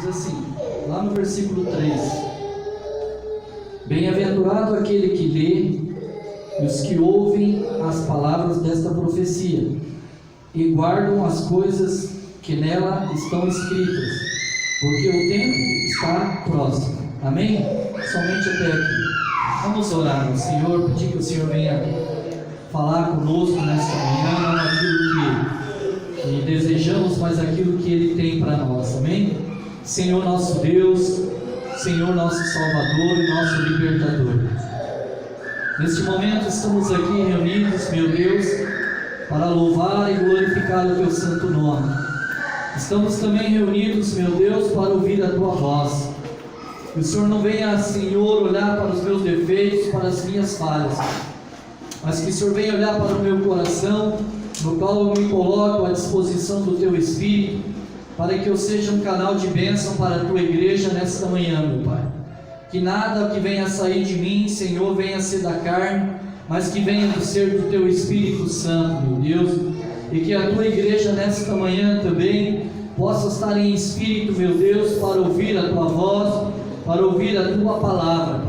diz assim, lá no versículo 3: Bem-aventurado aquele que lê e os que ouvem as palavras desta profecia e guardam as coisas que nela estão escritas, porque o tempo está próximo. Amém? Somente até aqui. Vamos orar ao Senhor, pedir que o Senhor venha falar conosco nesta manhã, não aquilo que desejamos, mas aquilo que Ele tem para nós. Amém? Senhor nosso Deus, Senhor nosso Salvador e nosso Libertador, neste momento estamos aqui reunidos, meu Deus, para louvar e glorificar o Teu santo nome. Estamos também reunidos, meu Deus, para ouvir a Tua voz. Que o Senhor não venha, Senhor, olhar para os meus defeitos, para as minhas falhas, mas que o Senhor venha olhar para o meu coração, no qual eu me coloco à disposição do Teu Espírito, para que eu seja um canal de bênção para a Tua igreja nesta manhã, meu Pai. Que nada que venha sair de mim, Senhor, venha ser da carne, mas que venha do ser do Teu Espírito Santo, meu Deus, e que a Tua igreja nesta manhã também possa estar em espírito, meu Deus, para ouvir a Tua voz, para ouvir a Tua palavra.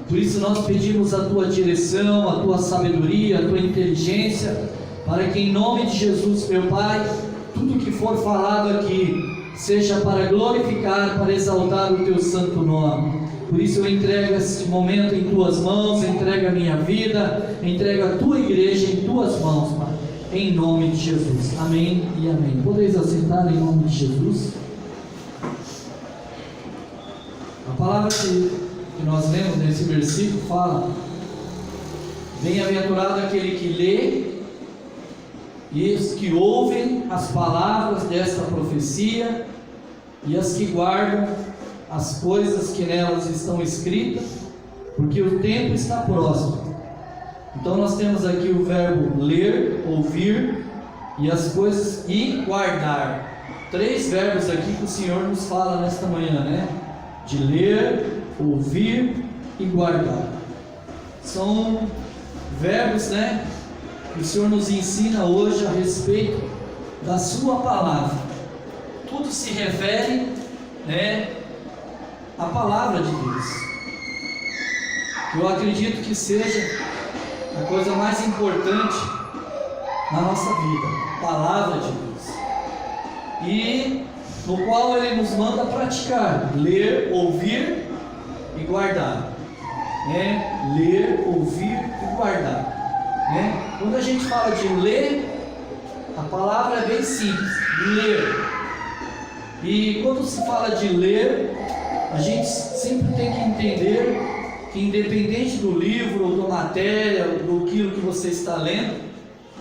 Por isso nós pedimos a Tua direção, a Tua sabedoria, a Tua inteligência, para que em nome de Jesus, meu Pai, tudo que for falado aqui seja para glorificar, para exaltar o Teu santo nome. Por isso eu entrego este momento em Tuas mãos, entrego a minha vida, entrego a Tua igreja em Tuas mãos, Pai, em nome de Jesus. Amém e amém. Podeis assentar em nome de Jesus. A palavra que nós lemos nesse versículo fala: Bem-aventurado aquele que lê e os que ouvem as palavras desta profecia e as que guardam as coisas que nelas estão escritas, porque o tempo está próximo. Então nós temos aqui o verbo ler, ouvir e as coisas e guardar. 3 verbos aqui que o Senhor nos fala nesta manhã, né? De ler, ouvir e guardar. São verbos, né, que o Senhor nos ensina hoje a respeito da Sua palavra. Tudo se refere, né, à palavra de Deus. Eu acredito que seja a coisa mais importante na nossa vida, a palavra de Deus, e no qual Ele nos manda praticar, ler, ouvir e guardar, né? Ler, ouvir e guardar, né? Quando a gente fala de ler, a palavra é bem simples, ler. E quando se fala de ler, a gente sempre tem que entender que, independente do livro ou da matéria, do que você está lendo,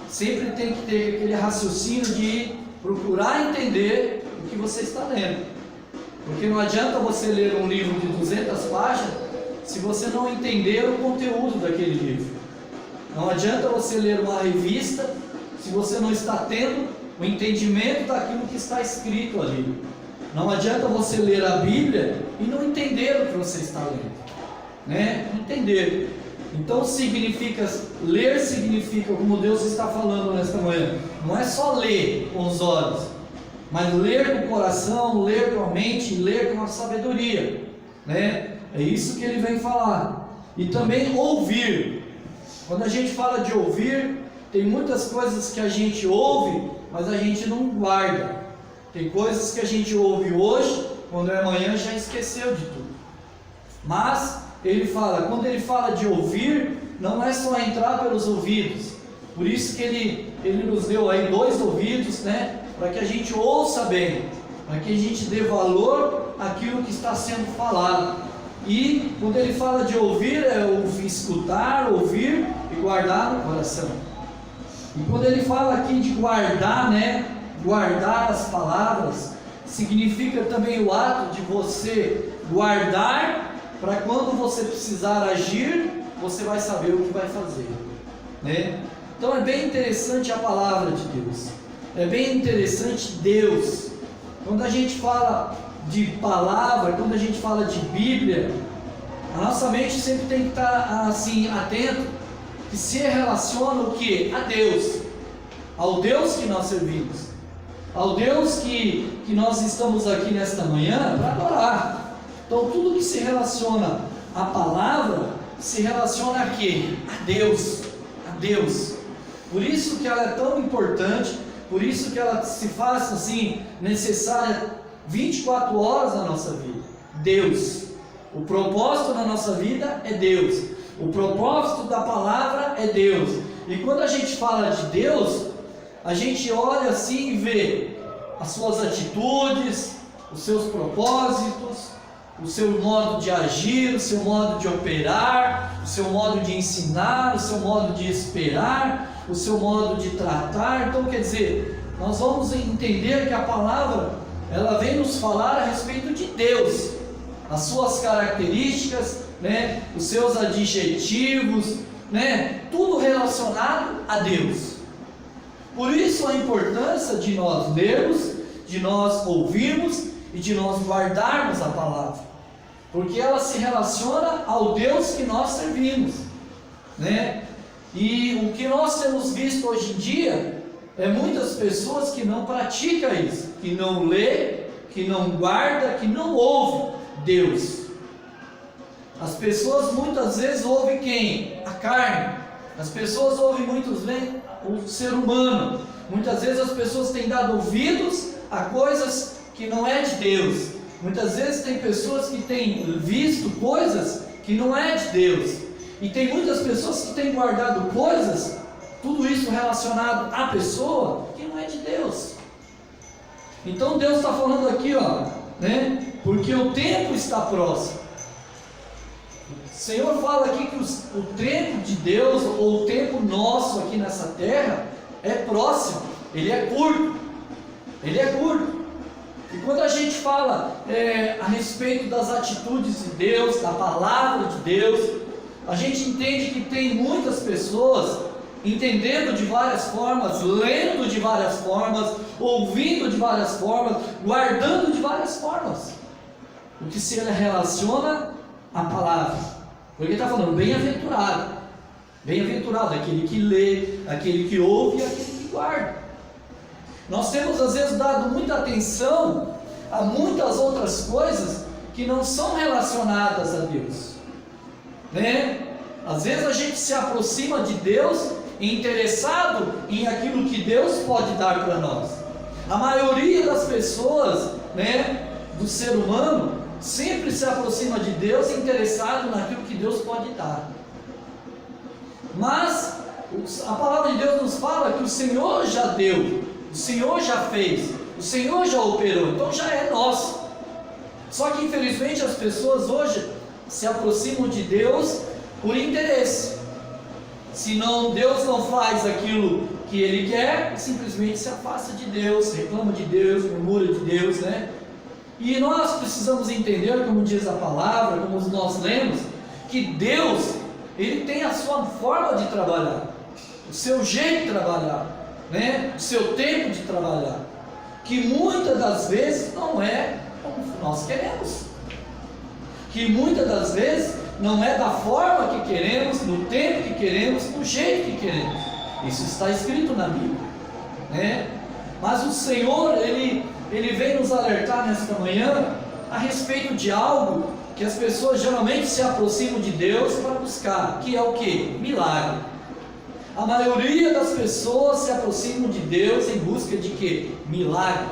sempre tem que ter aquele raciocínio de procurar entender o que você está lendo. Porque não adianta você ler um livro de 200 páginas se você não entender o conteúdo daquele livro. Não adianta você ler uma revista se você não está tendo o entendimento daquilo que está escrito ali. Não adianta você ler a Bíblia e não entender o que você está lendo, né? Entender. Então ler significa, como Deus está falando nesta manhã, não é só ler com os olhos, mas ler com o coração, ler com a mente, ler com a sabedoria, né? É isso que Ele vem falar. E também ouvir. Quando a gente fala de ouvir, tem muitas coisas que a gente ouve, mas a gente não guarda. Tem coisas que a gente ouve hoje, quando é amanhã já esqueceu de tudo. Mas Ele fala, quando Ele fala de ouvir, não é só entrar pelos ouvidos. Por isso que Ele nos deu aí 2 ouvidos, né? Para que a gente ouça bem, para que a gente dê valor àquilo que está sendo falado. E quando Ele fala de ouvir, é ouvir, escutar, ouvir e guardar no coração. E quando Ele fala aqui de guardar, né? Guardar as palavras, significa também o ato de você guardar, para quando você precisar agir, você vai saber o que vai fazer, né? Então é bem interessante a palavra de Deus, é bem interessante Deus. Quando a gente fala de palavra, quando a gente fala de Bíblia, a nossa mente sempre tem que estar assim, atento, que se relaciona o que? A Deus, ao Deus que nós servimos. ao Deus que nós estamos aqui nesta manhã para adorar. Então tudo que se relaciona à palavra, se relaciona a quê? A Deus, a Deus. Por isso que ela é tão importante, por isso que ela se faz assim, necessária 24 horas na nossa vida. Deus. O propósito da nossa vida é Deus. O propósito da palavra é Deus. E quando a gente fala de Deus, a gente olha assim e vê as suas atitudes, os seus propósitos, o seu modo de agir, o seu modo de operar, o seu modo de ensinar, o seu modo de esperar, o seu modo de tratar. Então, quer dizer, nós vamos entender que a palavra, ela vem nos falar a respeito de Deus, as suas características, né, os seus adjetivos, né, tudo relacionado a Deus. Por isso a importância de nós lermos, de nós ouvirmos e de nós guardarmos a palavra, porque ela se relaciona ao Deus que nós servimos, né? E o que nós temos visto hoje em dia é muitas pessoas que não praticam isso, que não lê, que não guarda, que não ouve Deus. As pessoas muitas vezes ouvem quem? A carne. As pessoas ouvem muitas vezes o ser humano. Muitas vezes as pessoas têm dado ouvidos a coisas que não é de Deus. Muitas vezes tem pessoas que têm visto coisas que não é de Deus. E tem muitas pessoas que têm guardado coisas, tudo isso relacionado à pessoa, que não é de Deus. Então Deus está falando aqui, ó, né? Porque o tempo está próximo. O Senhor fala aqui que o tempo de Deus, ou o tempo nosso aqui nessa terra, é próximo, ele é curto. Ele é curto. E quando a gente fala a respeito das atitudes de Deus, da palavra de Deus, a gente entende que tem muitas pessoas entendendo de várias formas, lendo de várias formas, ouvindo de várias formas, guardando de várias formas, o que se relaciona à palavra. Porque ele está falando, bem-aventurado, bem-aventurado aquele que lê, aquele que ouve e aquele que guarda. Nós temos às vezes dado muita atenção a muitas outras coisas que não são relacionadas a Deus, né? Às vezes a gente se aproxima de Deus interessado em aquilo que Deus pode dar para nós. A maioria das pessoas, né, do ser humano, sempre se aproxima de Deus interessado naquilo que Deus pode dar. Mas a palavra de Deus nos fala que o Senhor já deu, o Senhor já fez, o Senhor já operou, então já é nosso. Só que infelizmente as pessoas hoje se aproximam de Deus por interesse. Se não, Deus não faz aquilo que Ele quer, simplesmente se afasta de Deus, reclama de Deus, murmura de Deus, né? E nós precisamos entender, como diz a palavra, como nós lemos, que Deus, Ele tem a sua forma de trabalhar, o seu jeito de trabalhar, né? O seu tempo de trabalhar, que muitas das vezes não é como nós queremos, que muitas das vezes não é da forma que queremos, no tempo que queremos, no jeito que queremos. Isso está escrito na Bíblia, né? Mas o Senhor, Ele vem nos alertar nesta manhã a respeito de algo que as pessoas geralmente se aproximam de Deus para buscar, que é o que? Milagre. A maioria das pessoas se aproximam de Deus em busca de quê? Milagre.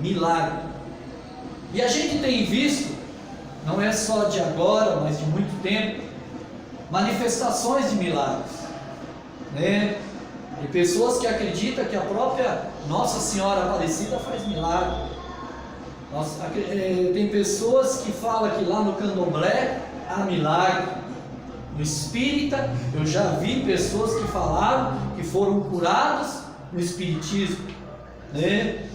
Milagre. E a gente tem visto, não é só de agora, mas de muito tempo, manifestações de milagres, né? Tem pessoas que acreditam que a própria Nossa Senhora Aparecida faz milagre. Tem pessoas que falam que lá no candomblé há milagre. No espírita, eu já vi pessoas que falaram que foram curados no espiritismo, né?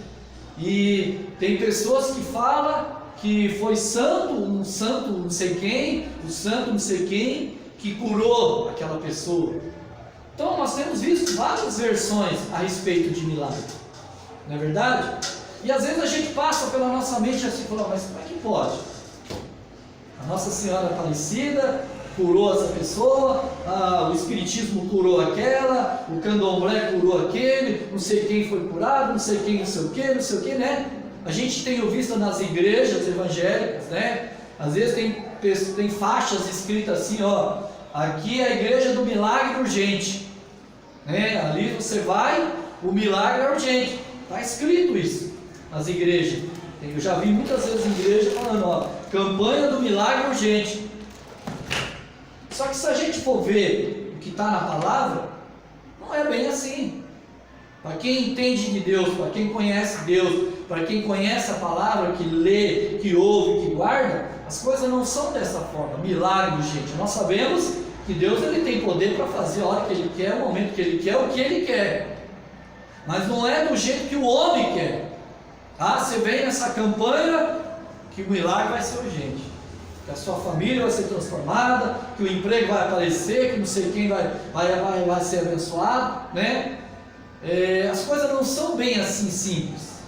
E tem pessoas que falam que foi um santo não sei quem, um santo não sei quem, que curou aquela pessoa. Então nós temos visto várias versões a respeito de milagre, não é verdade? E às vezes a gente passa pela nossa mente assim, fala, mas como é que pode? A Nossa Senhora Aparecida curou essa pessoa, o espiritismo curou aquela, o candomblé curou aquele, não sei quem foi curado, não sei quem, não sei o que, né? A gente tem visto nas igrejas evangélicas, né? Às vezes tem faixas escritas assim, ó, aqui é a igreja do milagre urgente, né? Ali você vai, o milagre é urgente, está escrito isso nas igrejas. Eu já vi muitas vezes em igreja falando, ó, campanha do milagre urgente. Só que se a gente for ver o que está na palavra, não é bem assim. Para quem entende de Deus, para quem conhece Deus, para quem conhece a palavra, que lê, que ouve, que guarda, as coisas não são dessa forma, milagre, gente. Nós sabemos que Deus ele tem poder para fazer a hora que Ele quer, o momento que Ele quer, o que Ele quer. Mas não é do jeito que o homem quer. Você vem nessa campanha que o milagre vai ser urgente, que a sua família vai ser transformada, que o emprego vai aparecer, que não sei quem vai ser abençoado, né? As coisas não são bem assim simples,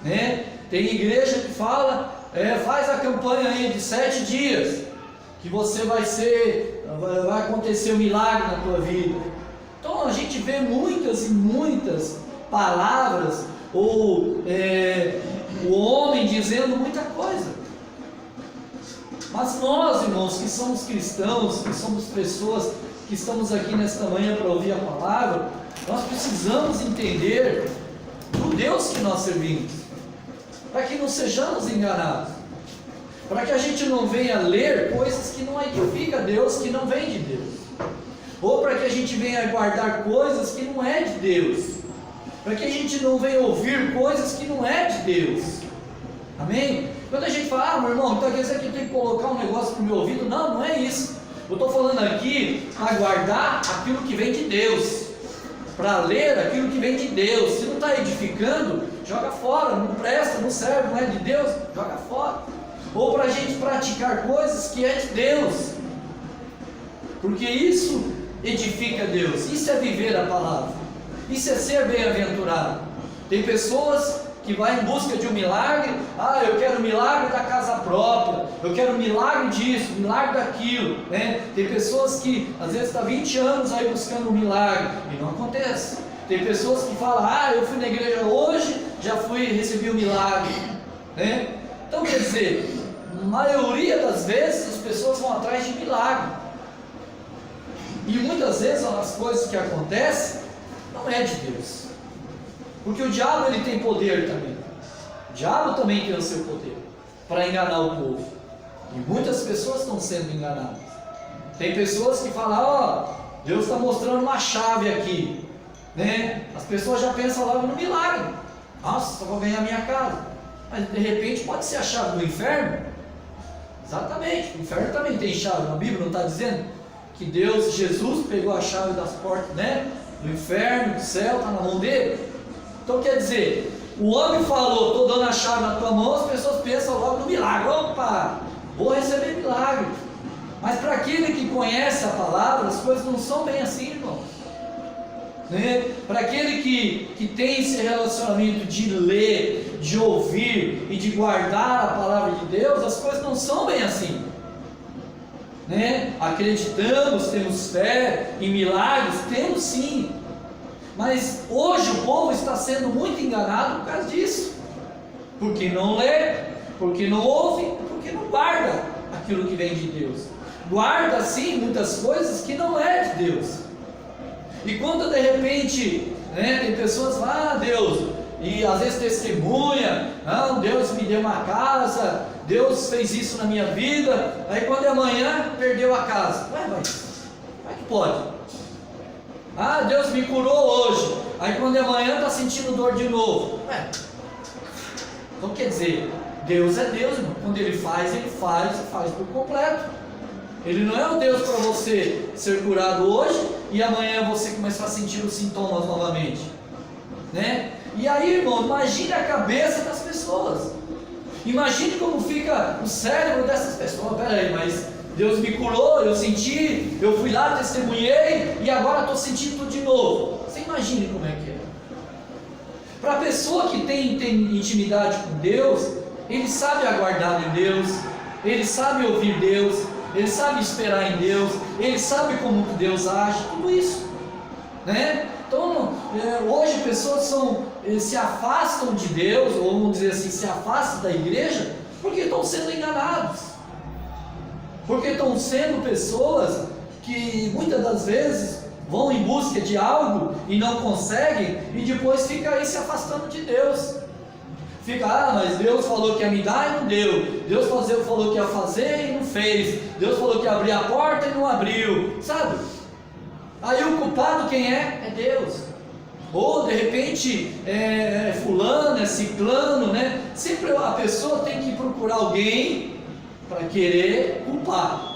né? Tem igreja que fala, faz a campanha aí de 7 dias, que você vai acontecer um milagre na tua vida. Então a gente vê muitas e muitas palavras, ou o homem dizendo muita coisa. Mas nós, irmãos, que somos cristãos, que somos pessoas que estamos aqui nesta manhã para ouvir a palavra, nós precisamos entender o Deus que nós servimos, para que não sejamos enganados, para que a gente não venha ler coisas que não edificam a Deus, que não vem de Deus, ou para que a gente venha guardar coisas que não é de Deus, para que a gente não venha ouvir coisas que não é de Deus. Amém? Quando a gente fala, meu irmão, então quer dizer que eu tenho que colocar um negócio para o meu ouvido? Não, não é isso. Eu estou falando aqui para guardar aquilo que vem de Deus, para ler aquilo que vem de Deus. Se não está edificando, joga fora, não presta, não serve, não é de Deus, joga fora. Ou para a gente praticar coisas que é de Deus, porque isso edifica Deus, isso é viver a palavra, isso é ser bem-aventurado. Tem pessoas que vão em busca de um milagre, eu quero o milagre da casa própria, eu quero o milagre disso, o milagre daquilo, né? Tem pessoas que às vezes estão 20 anos aí buscando um milagre e não acontece. Tem pessoas que falam, eu fui na igreja hoje, já recebi o milagre, né? Então quer dizer, na maioria das vezes as pessoas vão atrás de milagre, e muitas vezes as coisas que acontecem não é de Deus, porque o diabo ele tem poder também. O diabo também tem o seu poder para enganar o povo, e muitas pessoas estão sendo enganadas. Tem pessoas que falam, Deus está mostrando uma chave aqui, né? As pessoas já pensam logo no milagre. Nossa, só vou ganhar minha casa. Mas de repente pode ser a chave do inferno. Exatamente, o inferno também tem chave. A Bíblia não está dizendo que Deus, Jesus pegou a chave das portas, né, do inferno, do céu, está na mão dele. Então quer dizer, o homem falou, estou dando a chave na tua mão, as pessoas pensam logo no milagre. Opa, vou receber milagre. Mas para aquele que conhece a palavra, as coisas não são bem assim, irmão, né? Para aquele que tem esse relacionamento de ler, de ouvir e de guardar a palavra de Deus, as coisas não são bem assim, né? Acreditamos, temos fé em milagres, temos sim, mas hoje o povo está sendo muito enganado por causa disso, porque não lê, porque não ouve, porque não guarda aquilo que vem de Deus. Guarda sim muitas coisas que não é de Deus, e quando de repente, né, tem pessoas que falam, Deus, e às vezes testemunha, não, Deus me deu uma casa, Deus fez isso na minha vida, aí quando é amanhã, perdeu a casa. Como é que pode? Deus me curou hoje, aí quando é amanhã está sentindo dor de novo. Então quer dizer, Deus é Deus, irmão. Quando Ele faz por completo. Ele não é um Deus para você ser curado hoje e amanhã você começar a sentir os sintomas novamente, né? E aí, irmão, imagine a cabeça das pessoas, imagine como fica o cérebro dessas pessoas. Peraí, mas Deus me curou, eu senti, eu fui lá, testemunhei e agora estou sentindo tudo de novo. Você imagine como é que é. Para a pessoa que tem intimidade com Deus, ele sabe aguardar em Deus, ele sabe ouvir Deus, ele sabe esperar em Deus, ele sabe como Deus age, tudo isso, né? Então, hoje pessoas se afastam de Deus, ou vamos dizer assim, se afastam da igreja, porque estão sendo enganados, porque estão sendo pessoas que muitas das vezes vão em busca de algo e não conseguem, e depois fica aí se afastando de Deus. Fica, mas Deus falou que ia me dar e não deu. Deus falou que ia fazer e não fez. Deus falou que ia abrir a porta e não abriu, sabe? Aí o culpado quem é? É Deus. Ou de repente fulano, é ciclano, né? Sempre a pessoa tem que procurar alguém para querer culpar.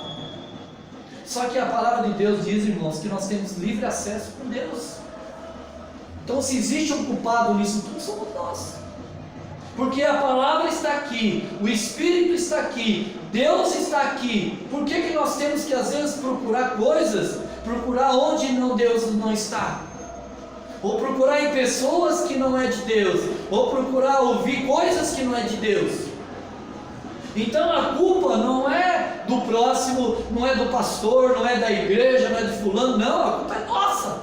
Só que a palavra de Deus diz, irmãos, que nós temos livre acesso com Deus. Então, se existe um culpado nisso tudo, somos nós. Porque a palavra está aqui, o Espírito está aqui, Deus está aqui. Por que nós temos que às vezes procurar coisas, procurar onde Deus não está? Ou procurar em pessoas que não é de Deus, ou procurar ouvir coisas que não é de Deus. Então a culpa não é do próximo, não é do pastor, não é da igreja, não é de fulano, não, a culpa é nossa.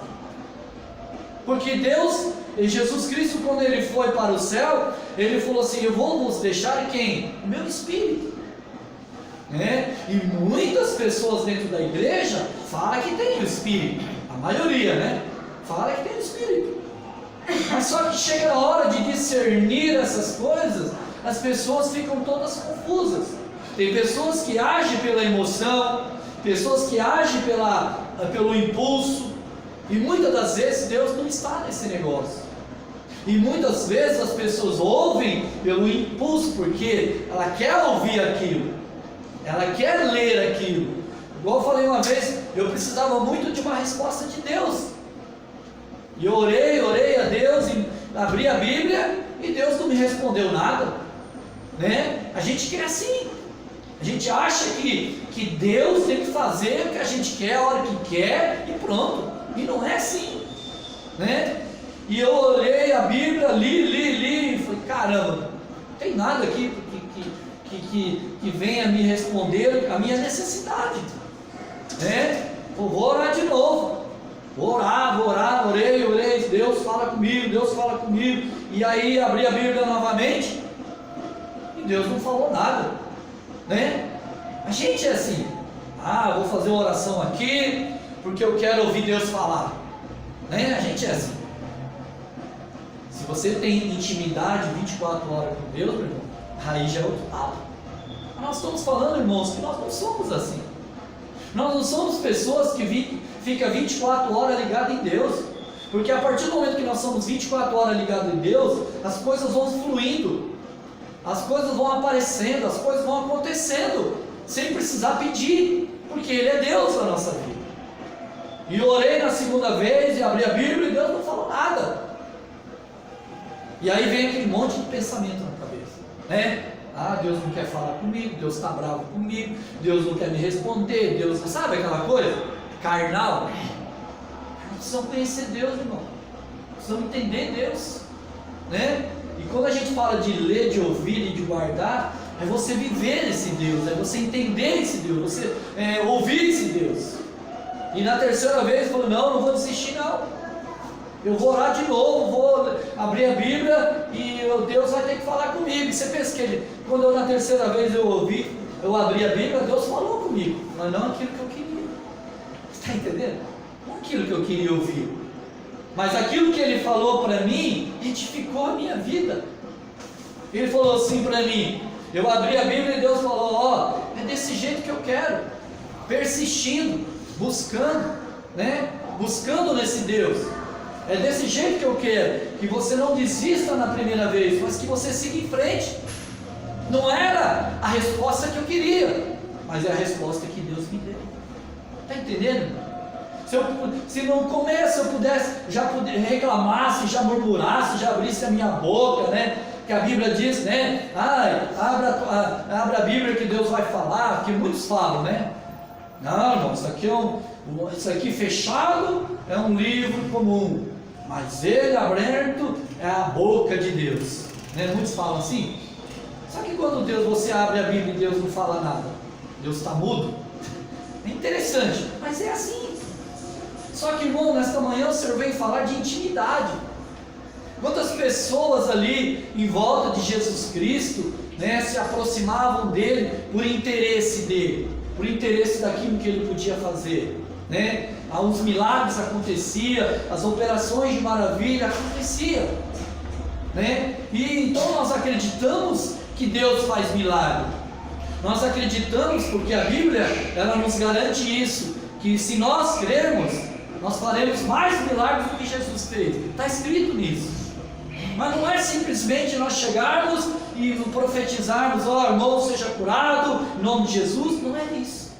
Porque Deus, Jesus Cristo, quando ele foi para o céu, ele falou assim: eu vou vos deixar quem? O meu Espírito. E muitas pessoas dentro da igreja falam que tem o Espírito, a maioria, né? Fala que tem o Espírito. Mas só que chega a hora de discernir essas coisas, as pessoas ficam todas confusas. Tem pessoas que agem pela emoção, pessoas que agem pelo impulso, e muitas das vezes Deus não está nesse negócio. E muitas vezes as pessoas ouvem pelo impulso, porque ela quer ouvir aquilo, ela quer ler aquilo. Igual eu falei uma vez, eu precisava muito de uma resposta de Deus, e eu orei a Deus, e abri a Bíblia, e Deus não me respondeu nada, né? A gente quer assim, a gente acha que Deus tem que fazer o que a gente quer, a hora que quer, e pronto. E não é assim, né? E eu olhei a Bíblia, li, e falei: caramba, não tem nada aqui que venha me responder a minha necessidade, né? Vou orar de novo, vou orar, orei, Deus fala comigo, e aí abri a Bíblia novamente, e Deus não falou nada, né? A gente é assim: vou fazer uma oração aqui, porque eu quero ouvir Deus falar, né? A gente é assim. Se você tem intimidade 24 horas com Deus, meu irmão, aí já é outro papo. Nós estamos falando, irmãos, que nós não somos assim. Nós não somos pessoas que ficam 24 horas ligadas em Deus, porque a partir do momento que nós somos 24 horas ligados em Deus, as coisas vão fluindo, as coisas vão aparecendo, as coisas vão acontecendo, sem precisar pedir, porque Ele é Deus na nossa vida. E orei na segunda vez, e abri a Bíblia, e Deus não falou nada. E aí vem aquele monte de pensamento na cabeça, né? Deus não quer falar comigo, Deus está bravo comigo, Deus não quer me responder, Deus, sabe aquela coisa? Carnal. Nós precisamos conhecer Deus, irmão. Precisamos entender Deus, né? E quando a gente fala de ler, de ouvir e de guardar, é você viver esse Deus, é você entender esse Deus, você ouvir esse Deus. E na terceira vez eu falei: não vou desistir não. Eu vou orar de novo, vou abrir a Bíblia e Deus vai ter que falar comigo. E você pensa que quando na terceira vez eu abri a Bíblia, Deus falou comigo, mas não aquilo que eu queria. Está entendendo? Não aquilo que eu queria ouvir, mas aquilo que Ele falou para mim edificou a minha vida. Ele falou assim para mim, eu abri a Bíblia e Deus falou: é desse jeito que eu quero, persistindo, buscando, né? Buscando nesse Deus. É desse jeito que eu quero, que você não desista na primeira vez, mas que você siga em frente. Não era a resposta que eu queria, mas é a resposta que Deus me deu. Está entendendo? Se no começo eu pudesse, reclamasse, já murmurasse, já abrisse a minha boca, né? Que a Bíblia diz, né? Abra a Bíblia que Deus vai falar, que muitos falam, né? Não, irmão, isso aqui fechado é um livro comum, mas ele aberto é a boca de Deus, né? Muitos falam assim. Só que quando você abre a Bíblia e Deus não fala nada, Deus está mudo. É interessante, mas é assim. Só que, irmão, nesta manhã o Senhor veio falar de intimidade. Quantas pessoas ali em volta de Jesus Cristo, né, se aproximavam dele por interesse dele, por interesse daquilo que ele podia fazer, né? Os milagres aconteciam, as operações de maravilha aconteciam, né? E então nós acreditamos que Deus faz milagre. Nós acreditamos porque a Bíblia, ela nos garante isso, que se nós crermos, nós faremos mais milagres do que Jesus fez. Está escrito nisso. Mas não é simplesmente nós chegarmos e profetizarmos: ó, irmão, seja curado em nome de Jesus. Não é isso.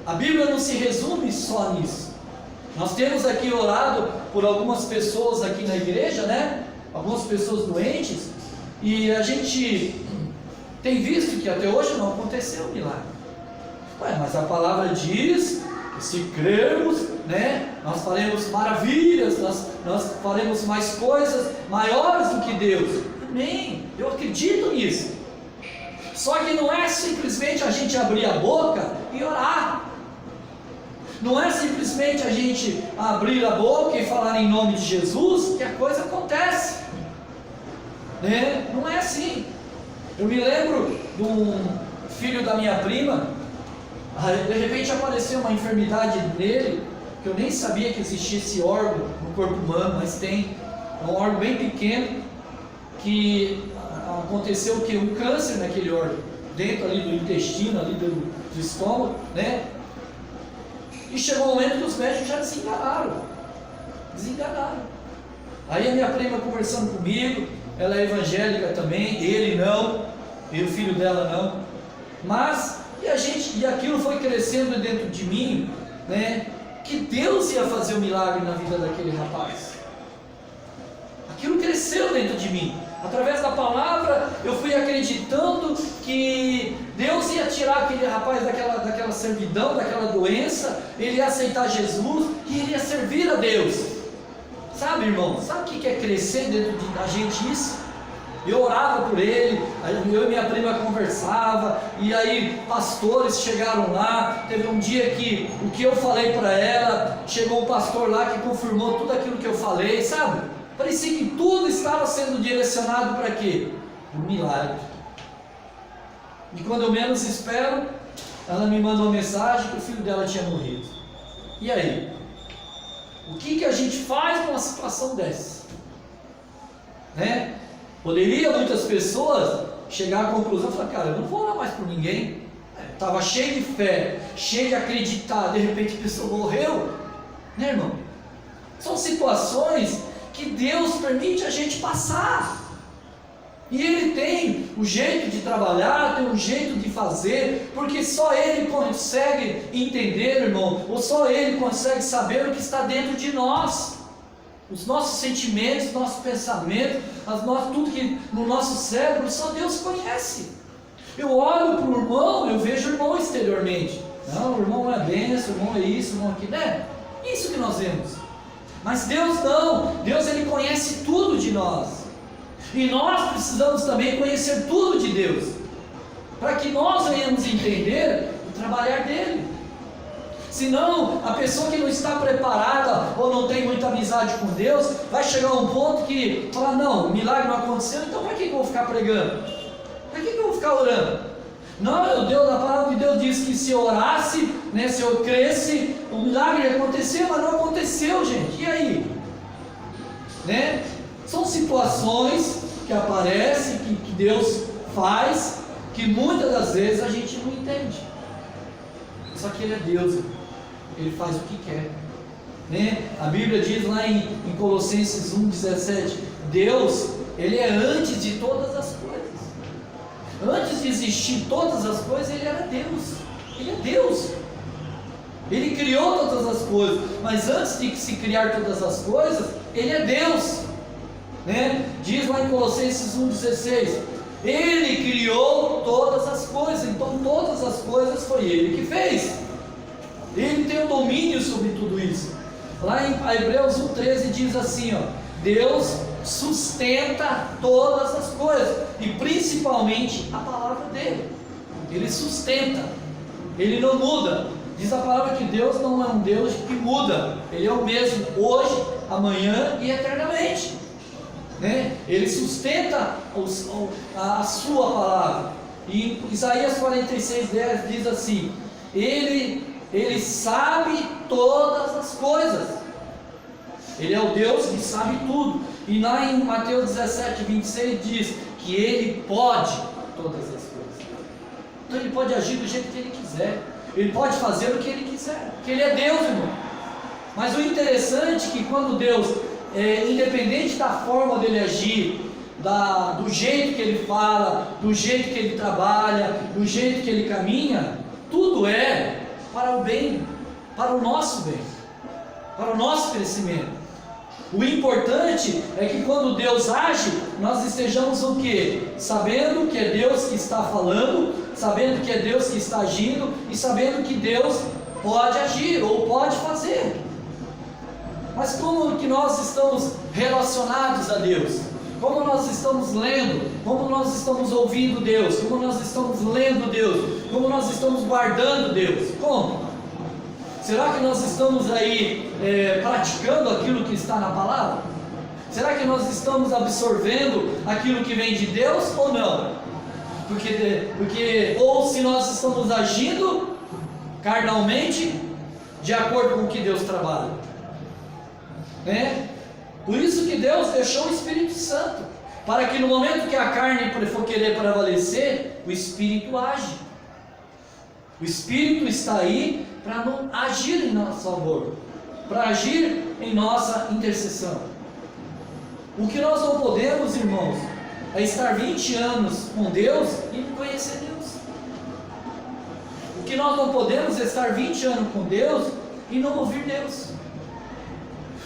A Bíblia não se resume só nisso. Nós temos aqui orado por algumas pessoas aqui na igreja, né? Algumas pessoas doentes, e a gente tem visto que até hoje não aconteceu o milagre. Mas a palavra diz que se crermos, né, nós faremos maravilhas, nós faremos mais coisas maiores do que Deus. Amém, eu acredito nisso. Só que não é simplesmente a gente abrir a boca e orar. Não é simplesmente a gente abrir a boca e falar em nome de Jesus que a coisa acontece, né? Não é assim. Eu me lembro de um filho da minha prima. De repente apareceu uma enfermidade nele, que eu nem sabia que existia esse órgão no corpo humano, mas tem. É um órgão bem pequeno, que aconteceu o que? Um câncer naquele órgão, dentro ali do intestino, ali do estômago, né? E chegou um momento que os médicos já desenganaram. Aí a minha prima conversando comigo, ela é evangélica também, ele não, e o filho dela não. Mas, e aquilo foi crescendo dentro de mim, né? Que Deus ia fazer um milagre na vida daquele rapaz. Aquilo cresceu dentro de mim. Através da palavra, eu fui acreditando que Deus ia tirar aquele rapaz daquela servidão, daquela doença. Ele ia aceitar Jesus e ele ia servir a Deus. Sabe, irmão? Sabe o que é crescer dentro da gente isso? Eu orava por ele, eu e minha prima conversava, e aí pastores chegaram lá. Teve um dia que o que eu falei para ela, chegou um pastor lá que confirmou tudo aquilo que eu falei, sabe? Parecia que tudo estava sendo direcionado para quê? Um milagre. E quando eu menos espero, ela me manda uma mensagem que o filho dela tinha morrido. E aí? O que a gente faz com uma situação dessa? Né? Poderia muitas pessoas chegar à conclusão e falar: cara, eu não vou orar mais por ninguém. Estava cheio de fé, cheio de acreditar, de repente a pessoa morreu. Né, irmão? São situações que Deus permite a gente passar. E Ele tem o jeito de trabalhar, tem um jeito de fazer, porque só Ele consegue entender, irmão, ou só Ele consegue saber o que está dentro de nós. Os nossos sentimentos, nossos pensamentos, tudo que no nosso cérebro, só Deus conhece. Eu olho para o irmão, eu vejo o irmão exteriormente. Não, o irmão é benção, o irmão é isso, o irmão é aquilo, né? Isso que nós vemos. Mas Deus não, Deus Ele conhece tudo de nós, e nós precisamos também conhecer tudo de Deus, para que nós venhamos entender o trabalhar dEle. Senão, a pessoa que não está preparada, ou não tem muita amizade com Deus, vai chegar a um ponto que fala: não, o milagre não aconteceu, então para que eu vou ficar pregando? Para que eu vou ficar orando? Não, a palavra de Deus diz que se eu orasse, né, se eu cresce, o milagre ia acontecer, mas não aconteceu, gente. E aí? Né? São situações que aparecem, que Deus faz, que muitas das vezes a gente não entende. Só que Ele é Deus, Ele faz o que quer. Né? A Bíblia diz lá em Colossenses 1,17: Deus, Ele é antes de todas as coisas. Antes de existir todas as coisas, Ele era Deus. Ele é Deus. Ele criou todas as coisas, mas antes de se criar todas as coisas, Ele é Deus. Né? Diz lá em Colossenses 1,16: Ele criou todas as coisas, então todas as coisas foi Ele que fez. Ele tem o domínio sobre tudo isso. Lá em Hebreus 1,13 diz assim, ó: Deus sustenta todas as coisas, e principalmente a palavra dele. Ele sustenta, Ele não muda. Diz a palavra que Deus não é um Deus que muda, Ele é o mesmo hoje, amanhã e eternamente, né? Ele sustenta a sua palavra. E Isaías 46:10 diz assim: Ele sabe todas as coisas. Ele é o Deus que sabe tudo. E lá em Mateus 17:26 diz que Ele pode todas as coisas. Então Ele pode agir do jeito que Ele quiser. Ele pode fazer o que Ele quiser. Porque Ele é Deus, irmão. Mas o interessante é que quando Deus, independente da forma dele agir, do jeito que Ele fala, do jeito que Ele trabalha, do jeito que Ele caminha, tudo é para o bem, para o nosso bem, para o nosso crescimento. O importante é que quando Deus age, nós estejamos o quê? Sabendo que é Deus que está falando, sabendo que é Deus que está agindo e sabendo que Deus pode agir ou pode fazer. Mas como que nós estamos relacionados a Deus? Como nós estamos lendo? Como nós estamos ouvindo Deus? Como nós estamos lendo Deus? Como nós estamos guardando Deus? Como? Será que nós estamos aí praticando aquilo que está na palavra? Será que nós estamos absorvendo aquilo que vem de Deus ou não? Ou se nós estamos agindo carnalmente de acordo com o que Deus trabalha, né? Por isso que Deus deixou o Espírito Santo, para que no momento que a carne for querer prevalecer, o Espírito age. O Espírito está aí para agir em nosso favor, para agir em nossa intercessão. O que nós não podemos, irmãos, é estar 20 anos com Deus e não conhecer Deus. O que nós não podemos é estar 20 anos com Deus e não ouvir Deus.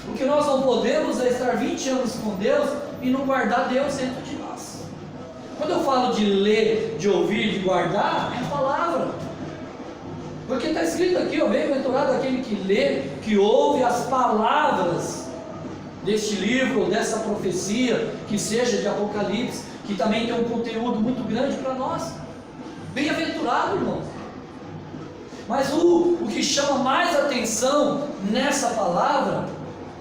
O que nós não podemos é estar 20 anos com Deus e não guardar Deus dentro de nós. Quando eu falo de ler, de ouvir, de guardar, é a palavra. Porque está escrito aqui, bem-aventurado aquele que lê, que ouve as palavras deste livro, dessa profecia, que seja de Apocalipse, que também tem um conteúdo muito grande para nós. Bem-aventurado, irmãos. Mas o que chama mais atenção nessa palavra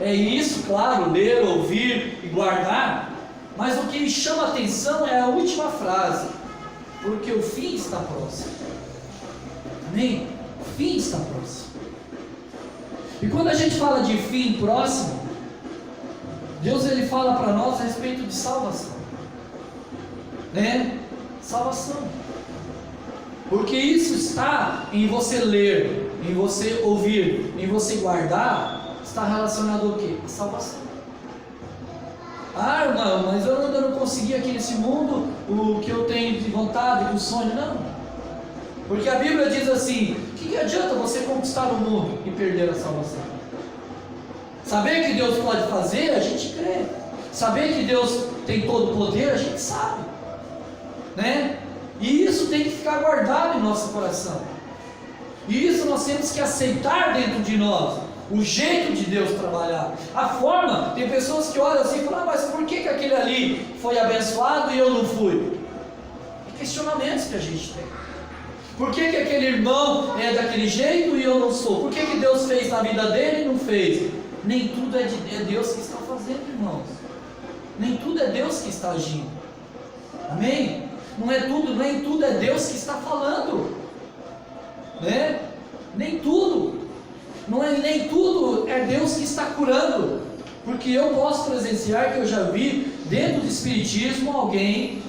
é isso, claro, ler, ouvir e guardar. Mas o que me chama atenção é a última frase: porque o fim está próximo. Amém? O fim está próximo. E quando a gente fala de fim próximo, Deus ele fala para nós a respeito de salvação, né? Salvação. Porque isso está em você ler, em você ouvir, em você guardar, está relacionado ao quê? A salvação. Ah, irmão, mas eu ainda não consegui aqui nesse mundo o que eu tenho de vontade, o sonho, não. Porque a Bíblia diz assim: o que adianta você conquistar o mundo e perder a salvação? Saber que Deus pode fazer, a gente crê. Saber que Deus tem todo o poder, a gente sabe, né? E isso tem que ficar guardado em nosso coração. E isso nós temos que aceitar dentro de nós. O jeito de Deus trabalhar, a forma. Tem pessoas que olham assim e falam: mas por que aquele ali foi abençoado e eu não fui? É questionamentos que a gente tem. Por que aquele irmão é daquele jeito e eu não sou? Por que Deus fez na vida dele e não fez? Nem tudo é Deus que está fazendo, irmãos. Nem tudo é Deus que está agindo. Amém? Nem tudo é Deus que está falando, né? Nem tudo. Nem tudo é Deus que está curando. Porque eu posso presenciar que eu já vi dentro do espiritismo alguém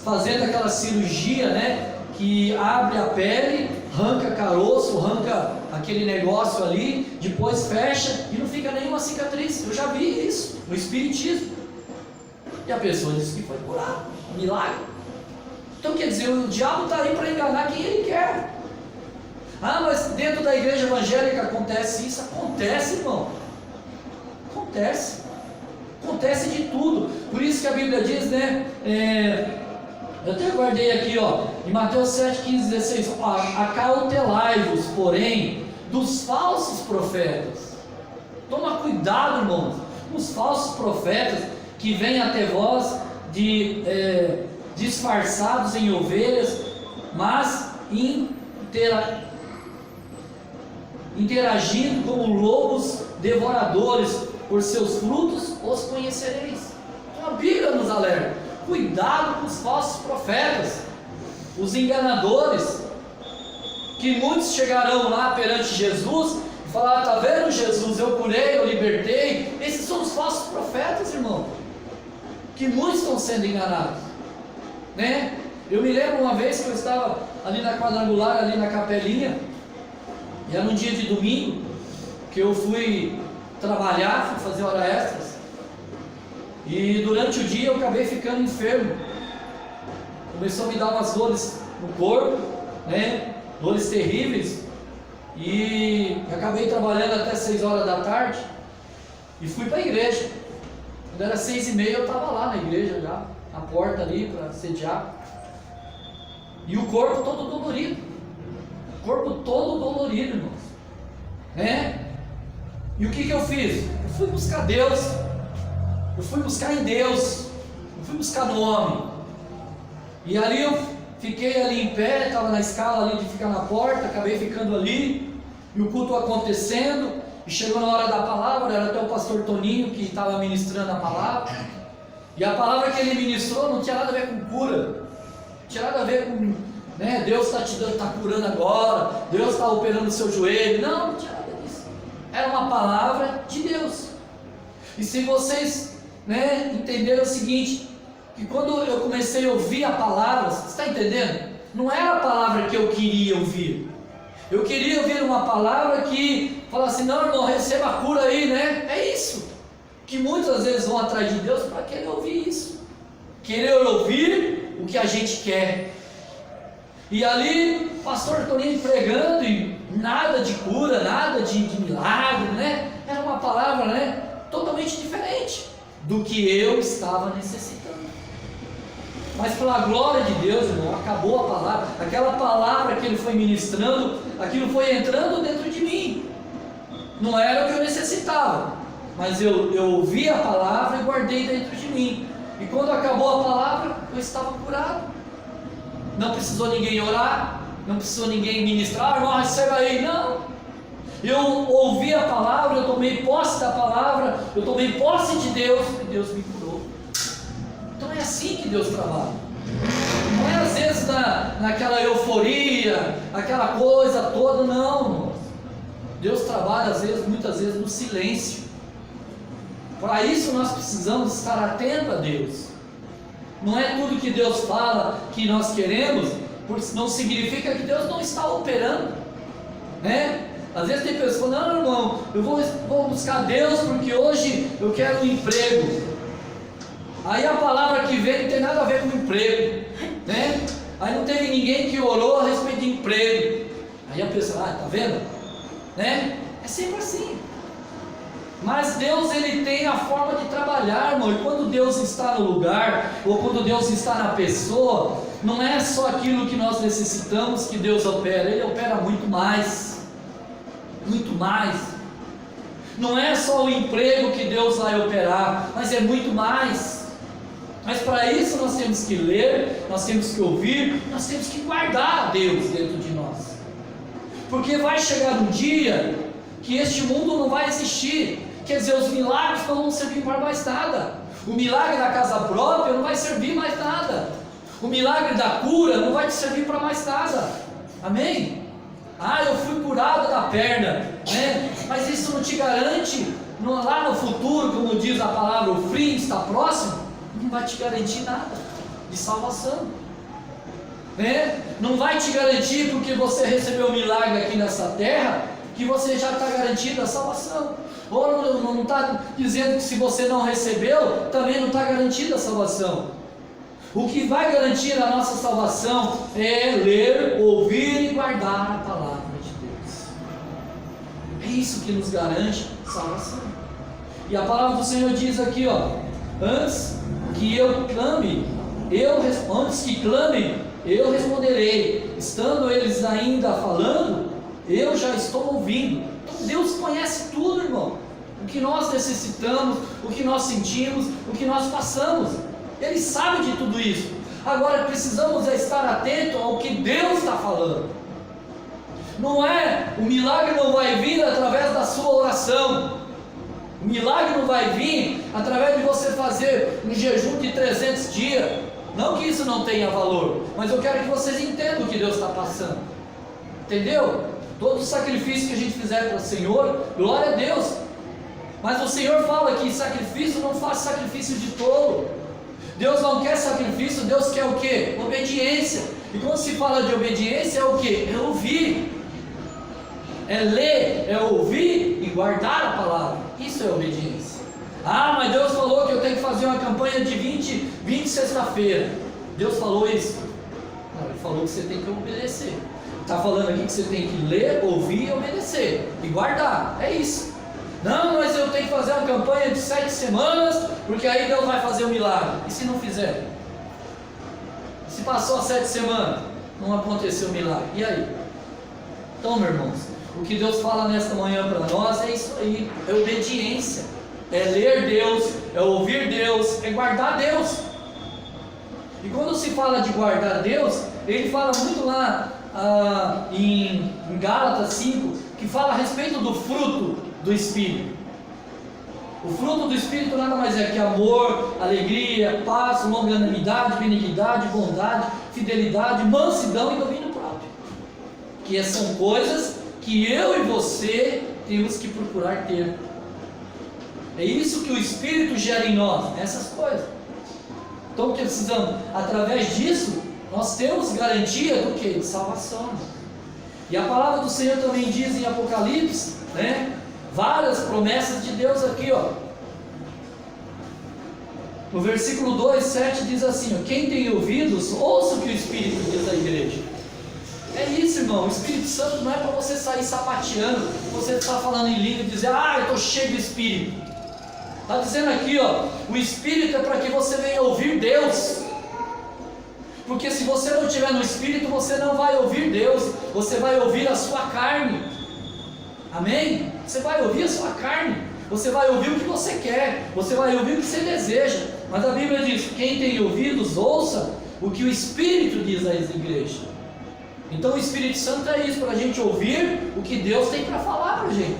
fazendo aquela cirurgia, né? Que abre a pele, arranca caroço, arranca aquele negócio ali, depois fecha e não fica nenhuma cicatriz. Eu já vi isso no espiritismo. E a pessoa disse que foi curada, um milagre. Então quer dizer, o diabo está aí para enganar quem ele quer. Ah, mas dentro da igreja evangélica acontece isso? Acontece, irmão. Acontece. Acontece de tudo. Por isso que a Bíblia diz, né? Eu até guardei aqui, em Mateus 7, 15, 16: acautelai-vos, porém, dos falsos profetas. Toma cuidado, irmãos, os falsos profetas que vêm até vós disfarçados em ovelhas, mas interagindo como lobos devoradores, por seus frutos os conhecereis. Então a Bíblia nos alerta: cuidado com os falsos profetas, os enganadores, que muitos chegarão lá perante Jesus e falar: está vendo, Jesus, eu curei, eu libertei. Esses são os falsos profetas, irmão, que muitos estão sendo enganados, né? Eu me lembro uma vez que eu estava ali na quadrangular, ali na capelinha, e era um dia de domingo, que eu fui trabalhar, fui fazer hora extras, e durante o dia eu acabei ficando enfermo. Começou a me dar umas dores no corpo, né? Dores terríveis, e acabei trabalhando até 6 horas da tarde, e fui para a igreja. Quando era 6h30 eu estava lá na igreja já, na porta ali para sediar, e o corpo todo dolorido, irmãos, né? E o que eu fiz? Eu fui buscar Deus, eu fui buscar em Deus, eu fui buscar no homem, e ali eu fiquei ali em pé, estava na escala ali de ficar na porta, acabei ficando ali, e o culto acontecendo, e chegou na hora da palavra, era até o pastor Toninho que estava ministrando a palavra, e a palavra que ele ministrou não tinha nada a ver com cura, não tinha nada a ver com, né, Deus está te dando, está curando agora, Deus está operando o seu joelho, não tinha nada disso, era uma palavra de Deus. E se vocês, né, entenderam o seguinte, que quando eu comecei a ouvir a palavra, você está entendendo? Não era a palavra que eu queria ouvir. Eu queria ouvir uma palavra que falasse: não, irmão, receba a cura aí, né? É isso. Que muitas vezes vão atrás de Deus para querer ouvir isso. Querer ouvir o que a gente quer. E ali, o pastor Toninho pregando, e nada de cura, nada de milagre, né? Era uma palavra, né, totalmente diferente do que eu estava necessitando. Mas pela glória de Deus, irmão, acabou a palavra, aquela palavra que ele foi ministrando, aquilo foi entrando dentro de mim. Não era o que eu necessitava, mas eu ouvi a palavra e guardei dentro de mim. E quando acabou a palavra, eu estava curado. Não precisou ninguém orar, não precisou ninguém ministrar: irmão, receba aí. Não. Eu ouvi a palavra, eu tomei posse da palavra, eu tomei posse de Deus, e Deus me curou. Então é assim que Deus trabalha. Não é às vezes naquela euforia, aquela coisa toda, não, irmão. Deus trabalha às vezes, muitas vezes, no silêncio. Para isso nós precisamos estar atentos a Deus. Não é tudo que Deus fala que nós queremos, porque não significa que Deus não está operando, né? Às vezes tem pessoas que falam: não, irmão, eu vou buscar Deus porque hoje eu quero um emprego. Aí a palavra que vem não tem nada a ver com emprego, né? Aí não teve ninguém que orou a respeito de emprego. Aí a pessoa: tá vendo? Né? É sempre assim. Mas Deus, ele tem a forma de trabalhar, irmão. E quando Deus está no lugar, ou quando Deus está na pessoa, não é só aquilo que nós necessitamos que Deus opera. Ele opera muito mais. Muito mais. Não é só o emprego que Deus vai operar, mas é muito mais. Mas para isso nós temos que ler, nós temos que ouvir, nós temos que guardar Deus dentro de nós. Porque vai chegar um dia que este mundo não vai existir. Quer dizer, os milagres não vão servir para mais nada. O milagre da casa própria não vai servir mais nada. O milagre da cura não vai te servir para mais nada. Amém? Ah, eu fui curado da perna, né? Mas isso não te garante, lá no futuro, como diz a palavra, o fim está próximo, não vai te garantir nada de salvação, né? Não vai te garantir porque você recebeu um milagre aqui nessa terra, que você já está garantido a salvação. Ou não está dizendo que se você não recebeu, também não está garantida a salvação. O que vai garantir a nossa salvação é ler, ouvir e guardar a palavra de Deus. É isso que nos garante salvação. E a palavra do Senhor diz aqui, ó: antes que clamem, eu responderei. Estando eles ainda falando, eu já estou ouvindo. Então Deus conhece tudo, irmão. O que nós necessitamos, o que nós sentimos, o que nós passamos. Ele sabe de tudo isso. Agora precisamos estar atentos ao que Deus está falando. O milagre não vai vir através da sua oração. O milagre não vai vir através de você fazer um jejum de 300 dias. Não que isso não tenha valor, mas eu quero que vocês entendam o que Deus está passando. Entendeu? Todo sacrifício que a gente fizer para o Senhor, glória a Deus. Mas o Senhor fala que sacrifício, não faça sacrifício de tolo. Deus não quer sacrifício, Deus quer o quê? Obediência. E quando se fala de obediência, é o quê? É ouvir. É ler, é ouvir e guardar a palavra. Isso é obediência. Ah, mas Deus falou que eu tenho que fazer uma campanha de 20 sexta-feira. Deus falou isso? Não, Ele falou que você tem que obedecer. Está falando aqui que você tem que ler, ouvir e obedecer. E guardar, é isso. Não, mas eu tenho que fazer uma campanha de 7 semanas, porque aí Deus vai fazer um milagre. E se não fizer? Se passou as 7 semanas, não aconteceu o milagre. E aí? Então, meus irmãos, o que Deus fala nesta manhã para nós é isso aí, é obediência, é ler Deus, é ouvir Deus, é guardar Deus. E quando se fala de guardar Deus, ele fala muito lá em Gálatas 5, que fala a respeito do fruto do Espírito. O fruto do Espírito nada mais é que amor, alegria, paz, longanimidade, benignidade, bondade, fidelidade, mansidão e domínio próprio. Que são coisas que eu e você temos que procurar ter. É isso que o Espírito gera em nós, essas coisas. Então o que precisamos? Através disso, nós temos garantia do que? De salvação. E a palavra do Senhor também diz em Apocalipse, né? Várias promessas de Deus aqui, ó. No versículo 2, 7 diz assim, ó, quem tem ouvidos, ouça o que o Espírito diz à igreja. É isso, irmão, o Espírito Santo não é para você sair sapateando, você está falando em língua e dizer, eu estou cheio do Espírito. Está dizendo aqui, ó, o Espírito é para que você venha ouvir Deus. Porque se você não estiver no Espírito, você não vai ouvir Deus, você vai ouvir a sua carne. Amém? Você vai ouvir a sua carne, você vai ouvir o que você quer, você vai ouvir o que você deseja. Mas a Bíblia diz, quem tem ouvidos, ouça o que o Espírito diz às igrejas. Então o Espírito Santo é isso, para a gente ouvir o que Deus tem para falar para a gente.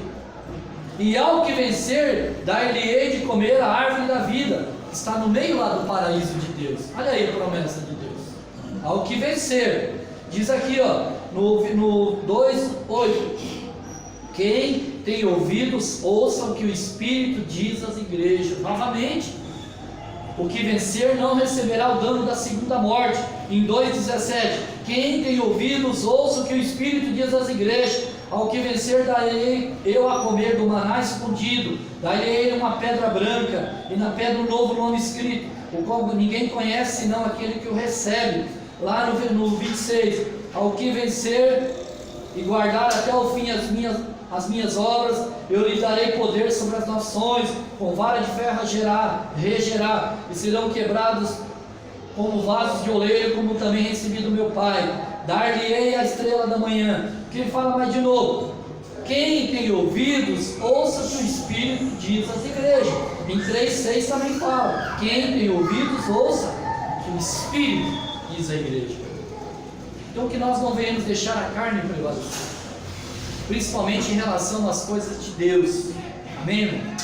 E ao que vencer, dar-lhe-ei de comer a árvore da vida, que está no meio lá do paraíso de Deus. Olha aí a promessa de Deus. Ao que vencer, diz aqui, ó, no 2:8, quem tem ouvidos, ouça o que o Espírito diz às igrejas. Novamente, o que vencer não receberá o dano da segunda morte. Em 2:17, quem tem ouvidos, ouça o que o Espírito diz às igrejas. Ao que vencer, darei eu a comer do maná escondido, darei uma pedra branca, e na pedra um novo nome escrito, o qual ninguém conhece senão aquele que o recebe. Lá no 26, ao que vencer e guardar até o fim as minhas obras, eu lhe darei poder sobre as nações, com vara de ferro regerá, e serão quebrados como vasos de oleiro, como também recebi do meu Pai. Dar-lhe-ei a estrela da manhã. Que ele fala mais de novo, quem tem ouvidos, ouça o que o Espírito diz às igrejas. Em 3:6 também fala, quem tem ouvidos, ouça o que o Espírito diz à igreja. Então que nós não venhamos deixar a carne prevalecer, principalmente em relação às coisas de Deus. Amém, irmão?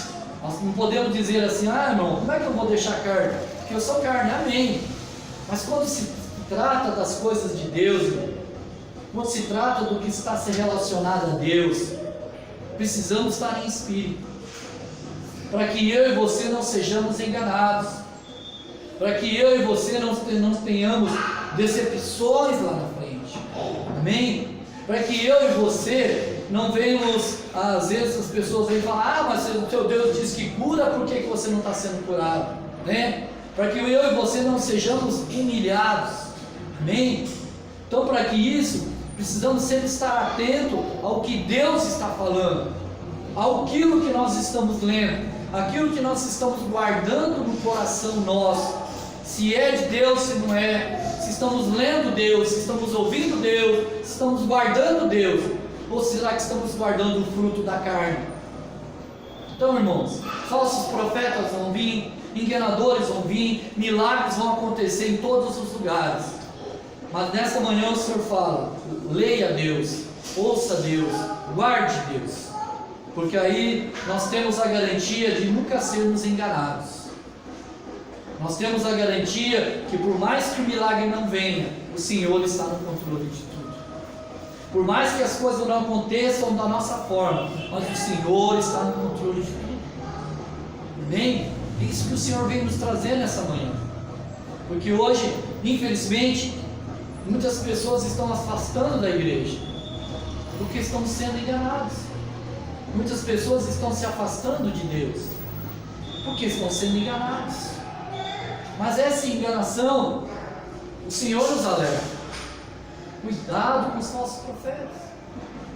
Nós não podemos dizer assim, irmão, como é que eu vou deixar a carne? Porque eu sou carne, amém. Mas quando se trata das coisas de Deus, irmão, quando se trata do que está se relacionado a Deus, precisamos estar em espírito, para que eu e você não sejamos enganados, para que eu e você não tenhamos decepções lá na frente, amém? Para que eu e você não venhamos, às vezes as pessoas vêm falar, mas o teu Deus diz que cura, por que você não está sendo curado, né? Para que eu e você não sejamos humilhados, amém? Então, para que isso, precisamos sempre estar atento ao que Deus está falando, àquilo que nós estamos lendo, aquilo que nós estamos guardando no coração nosso, se é de Deus, se não é, se estamos lendo Deus, se estamos ouvindo Deus, se estamos guardando Deus, ou será que estamos guardando o fruto da carne? Então, irmãos, falsos profetas vão vir, enganadores vão vir, milagres vão acontecer em todos os lugares. Mas nesta manhã o Senhor fala, leia Deus, ouça Deus, guarde Deus, porque aí nós temos a garantia de nunca sermos enganados. Nós temos a garantia que por mais que o milagre não venha, o Senhor está no controle de tudo. Por mais que as coisas não aconteçam da nossa forma, mas o Senhor está no controle de tudo. Amém? É isso que o Senhor vem nos trazer nessa manhã. Porque hoje, infelizmente, muitas pessoas estão afastando da igreja, porque estão sendo enganadas. Muitas pessoas estão se afastando de Deus, porque estão sendo enganadas. Mas essa enganação, o Senhor nos alerta. Cuidado com os falsos profetas.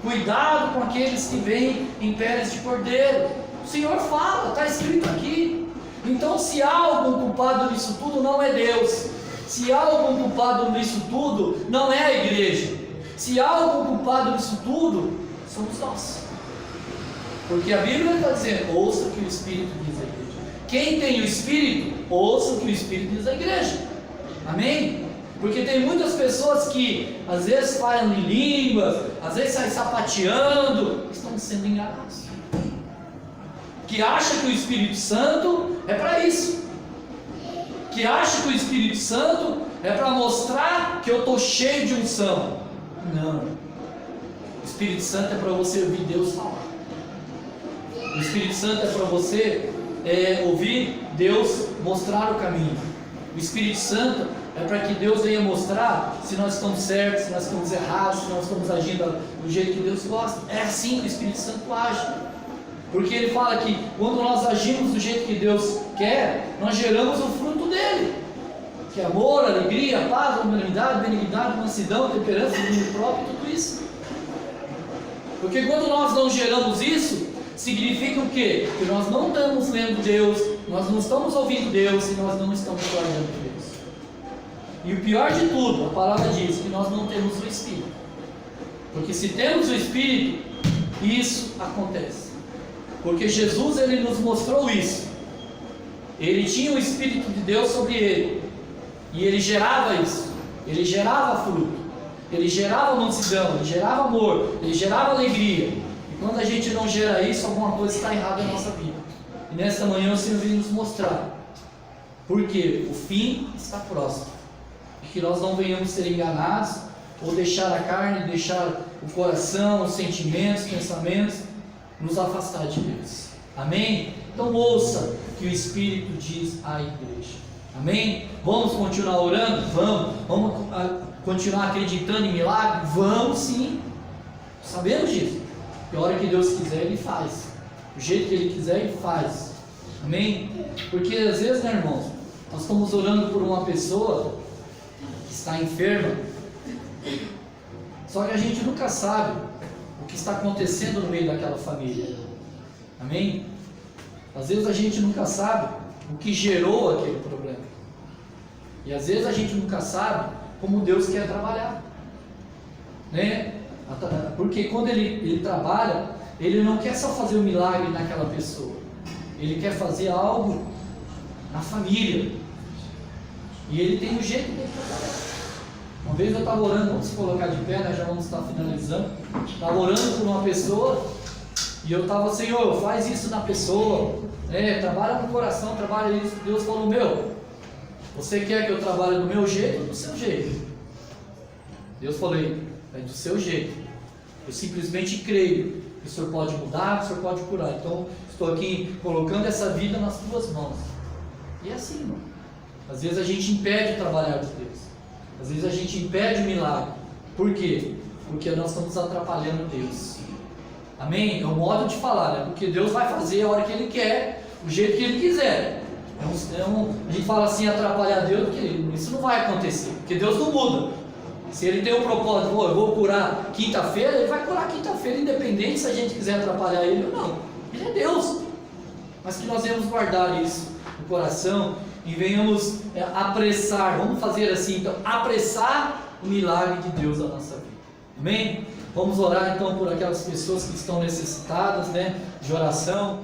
Cuidado com aqueles que vêm em peles de cordeiro. O Senhor fala, está escrito aqui. Então, se há algum culpado nisso tudo, não é Deus. Se há algum culpado nisso tudo, não é a igreja. Se há algum culpado nisso tudo, somos nós. Porque a Bíblia está dizendo, ouça o que o Espírito diz à igreja. Quem tem o Espírito, ouça o que o Espírito diz à igreja. Amém? Porque tem muitas pessoas que às vezes falam em línguas, às vezes saem sapateando, estão sendo enganados. Que acha que o Espírito Santo é para isso. Que acha que o Espírito Santo é para mostrar que eu estou cheio de unção. Não. O Espírito Santo é para você ouvir Deus falar. O Espírito Santo é para você ouvir Deus mostrar o caminho. O Espírito Santo é para que Deus venha mostrar se nós estamos certos, se nós estamos errados, se nós estamos agindo do jeito que Deus gosta. É assim que o Espírito Santo age. Porque ele fala que quando nós agimos do jeito que Deus quer, nós geramos o fruto dele, que é amor, alegria, paz, longanimidade, benignidade, mansidão, temperança, domínio próprio, tudo isso. Porque quando nós não geramos isso, significa o quê? Que nós não estamos lendo Deus, nós não estamos ouvindo Deus e nós não estamos guardando Deus. E o pior de tudo, a palavra diz que nós não temos o Espírito. Porque se temos o Espírito, isso acontece. Porque Jesus, ele nos mostrou isso. Ele tinha o Espírito de Deus sobre ele. E ele gerava isso. Ele gerava fruto. Ele gerava mansidão, ele gerava amor, ele gerava alegria. E quando a gente não gera isso, alguma coisa está errada na nossa vida. E nesta manhã o Senhor veio nos mostrar. Porque o fim está próximo. E que nós não venhamos ser enganados, ou deixar a carne, deixar o coração, os sentimentos, os pensamentos, nos afastar de Deus. Amém? Então ouça o que o Espírito diz à igreja. Amém? Vamos continuar orando? Vamos continuar acreditando em milagre? Vamos sim. Sabemos disso. Que a hora que Deus quiser, Ele faz. Do jeito que Ele quiser, Ele faz. Amém? Porque às vezes, né, irmãos, nós estamos orando por uma pessoa que está enferma, só que a gente nunca sabe o que está acontecendo no meio daquela família. Amém? Às vezes a gente nunca sabe o que gerou aquele problema. E às vezes a gente nunca sabe como Deus quer trabalhar, né? Porque quando ele trabalha, Ele não quer só fazer um milagre naquela pessoa, Ele quer fazer algo na família. E Ele tem um jeito de trabalhar. Uma vez eu estava orando, vamos se colocar de pé, né? Já vamos estar finalizando. Estava orando por uma pessoa e eu estava, Senhor, faz isso na pessoa, trabalha no coração, trabalha isso. Deus falou, você quer que eu trabalhe do meu jeito ou do seu jeito? Deus falou, é do seu jeito. Eu simplesmente creio que o Senhor pode mudar, que o Senhor pode curar. Então estou aqui colocando essa vida nas tuas mãos. E é assim, irmão. Às vezes a gente impede o trabalhar de Deus. Às vezes a gente impede o milagre. Por quê? Porque nós estamos atrapalhando Deus. Amém? É um modo de falar, né? Porque Deus vai fazer a hora que Ele quer, do jeito que Ele quiser. A gente fala assim, atrapalhar Deus, porque isso não vai acontecer, porque Deus não muda. Se Ele tem um propósito, eu vou curar quinta-feira, Ele vai curar quinta-feira, independente se a gente quiser atrapalhar Ele ou não. Ele é Deus. Mas que nós devemos guardar isso no coração e venhamos apressar, vamos fazer assim, então, apressar o milagre de Deus na nossa vida. Amém? Vamos orar então por aquelas pessoas que estão necessitadas, né, de oração.